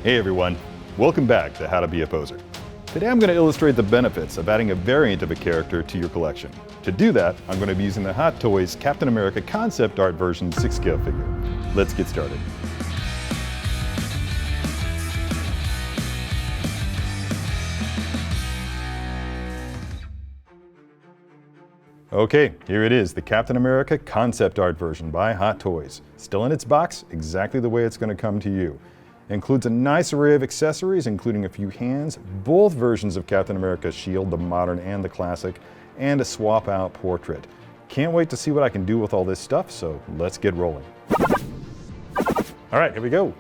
Hey everyone, welcome back to How to Be a Poser. Today I'm going to illustrate the benefits of adding a variant of a character to your collection. To do that, I'm going to be using the Hot Toys Captain America concept art version 6-scale figure. Let's get started. Okay, here it is, the Captain America concept art version by Hot Toys. Still in its box, exactly the way it's going to come to you. It includes a nice array of accessories, including a few hands, both versions of Captain America's shield, the modern and the classic, and a swap out portrait. Can't wait to see what I can do with all this stuff, so let's get rolling. All right, here we go.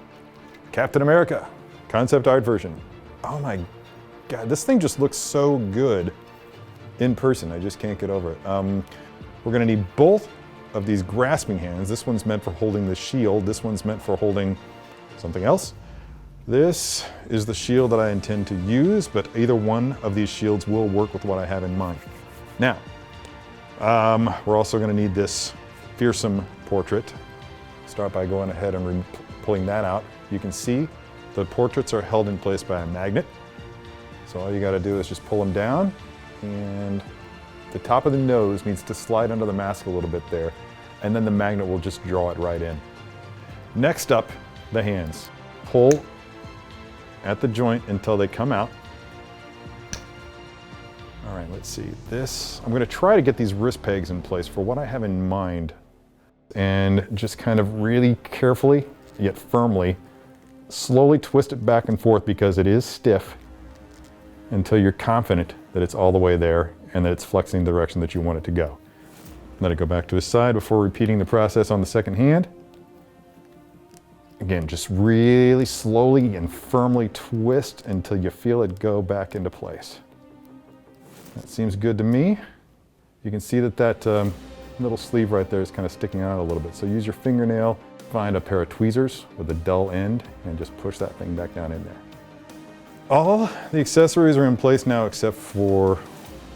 Captain America concept art version. Oh my God, this thing just looks so good. In person, I just can't get over it. We're gonna need both of these grasping hands. This one's meant for holding the shield. This one's meant for holding something else. This is the shield that I intend to use, but either one of these shields will work with what I have in mind. Now, we're also gonna need this fearsome portrait. Start by going ahead and pulling that out. You can see the portraits are held in place by a magnet. So all you gotta do is just pull them down, and the top of the nose needs to slide under the mask a little bit there, and then the magnet will just draw it right in. Next up, the hands. Pull at the joint until they come out. All right, let's see. I'm gonna try to get these wrist pegs in place for what I have in mind, and just kind of really carefully, yet firmly, slowly twist it back and forth because it is stiff, until you're confident that it's all the way there and that it's flexing the direction that you want it to go. Let it go back to his side before repeating the process on the second hand. Again, just really slowly and firmly twist until you feel it go back into place. That seems good to me. You can see that little sleeve right there is kind of sticking out a little bit. So use your fingernail, find a pair of tweezers with a dull end, and just push that thing back down in there. All the accessories are in place now except for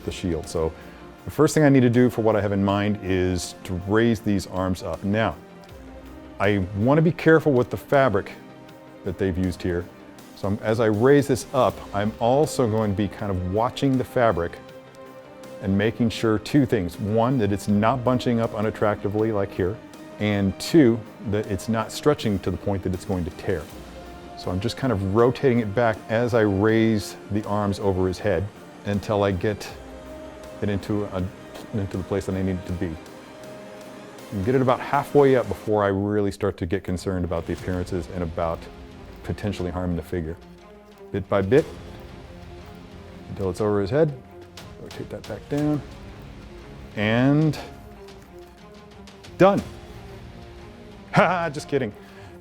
the shield. So the first thing I need to do for what I have in mind is to raise these arms up. Now, I want to be careful with the fabric that they've used here. So as I raise this up, I'm also going to be kind of watching the fabric and making sure two things. One, that it's not bunching up unattractively like here, and two, that it's not stretching to the point that it's going to tear. So I'm just kind of rotating it back as I raise the arms over his head until I get it into the place that I need it to be. And get it about halfway up before I really start to get concerned about the appearances and about potentially harming the figure. Bit by bit, until it's over his head. Rotate that back down. And done. Ha, just kidding.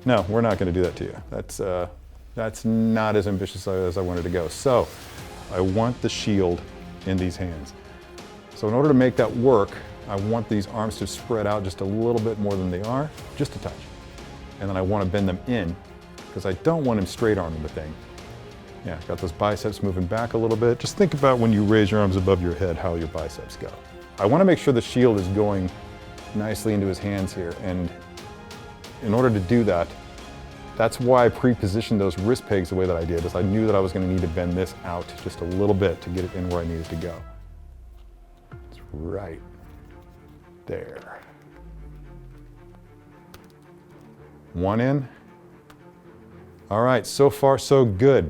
No, we're not going to do that to you. That's not as ambitious as I wanted to go. So I want the shield in these hands. So in order to make that work, I want these arms to spread out just a little bit more than they are, just a touch. And then I want to bend them in because I don't want him straight arming the thing. Yeah, got those biceps moving back a little bit. Just think about when you raise your arms above your head, how your biceps go. I want to make sure the shield is going nicely into his hands here. And in order to do that, that's why I pre-positioned those wrist pegs the way that I did, is I knew that I was going to need to bend this out just a little bit to get it in where I needed to go. It's right there. One in. All right, so far so good.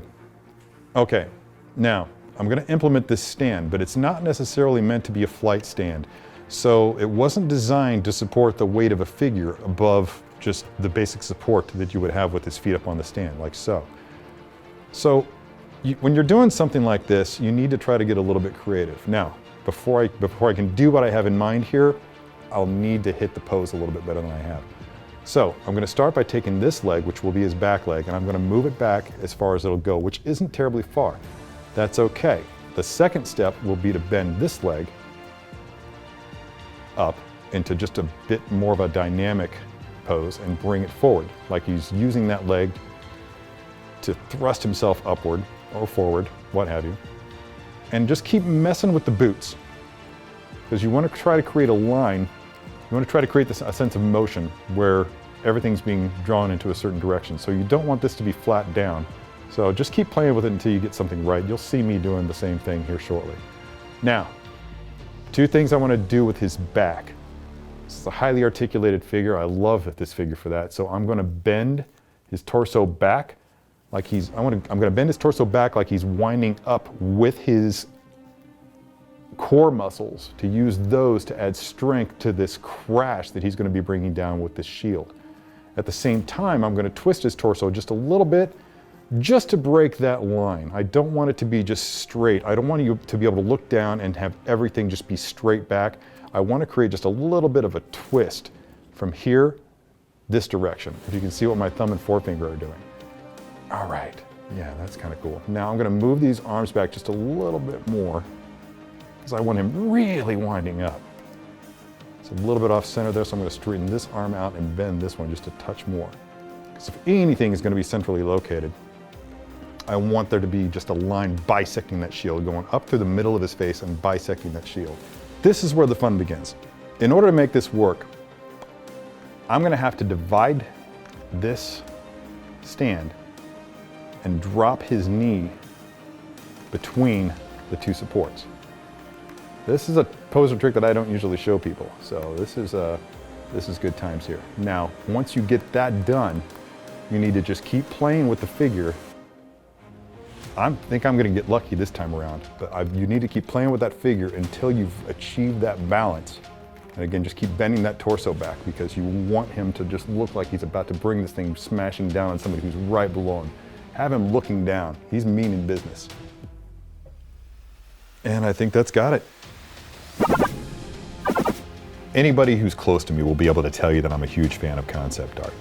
Okay, now I'm going to implement this stand, but it's not necessarily meant to be a flight stand. So it wasn't designed to support the weight of a figure above just the basic support that you would have with his feet up on the stand, like so. So when you're doing something like this, you need to try to get a little bit creative. Now, before I can do what I have in mind here, I'll need to hit the pose a little bit better than I have. So I'm going to start by taking this leg, which will be his back leg, and I'm going to move it back as far as it'll go, which isn't terribly far. That's okay. The second step will be to bend this leg up into just a bit more of a dynamic pose and bring it forward, like he's using that leg to thrust himself upward or forward, what have you. And just keep messing with the boots, because you want to try to create a line. You want to try to create a sense of motion where everything's being drawn into a certain direction. So you don't want this to be flat down. So just keep playing with it until you get something right. You'll see me doing the same thing here shortly. Now, 2 things I want to do with his back. This is a highly articulated figure. I love this figure for that. So I'm going to bend his torso back like I'm going to bend his torso back like he's winding up with his core muscles to use those to add strength to this crash that he's going to be bringing down with this shield. At the same time, I'm going to twist his torso just a little bit just to break that line. I don't want it to be just straight. I don't want you to be able to look down and have everything just be straight back. I want to create just a little bit of a twist from here, this direction. If you can see what my thumb and forefinger are doing. All right, yeah, that's kind of cool. Now I'm going to move these arms back just a little bit more because I want him really winding up. It's a little bit off center there, so I'm going to straighten this arm out and bend this one just a touch more. Because if anything is going to be centrally located, I want there to be just a line bisecting that shield, going up through the middle of his face and bisecting that shield. This is where the fun begins. In order to make this work, I'm going to have to divide this stand and drop his knee between the 2 supports. This is a pose or trick that I don't usually show people, so this is good times here. Now, once you get that done, you need to just keep playing with the figure. I think I'm going to get lucky this time around, but you need to keep playing with that figure until you've achieved that balance. And again, just keep bending that torso back because you want him to just look like he's about to bring this thing smashing down on somebody who's right below him. Have him looking down. He's meaning business. And I think that's got it. Anybody who's close to me will be able to tell you that I'm a huge fan of concept art.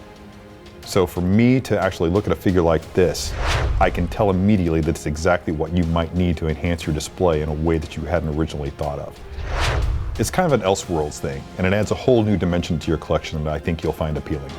So for me to actually look at a figure like this, I can tell immediately that it's exactly what you might need to enhance your display in a way that you hadn't originally thought of. It's kind of an Elseworlds thing, and it adds a whole new dimension to your collection that I think you'll find appealing.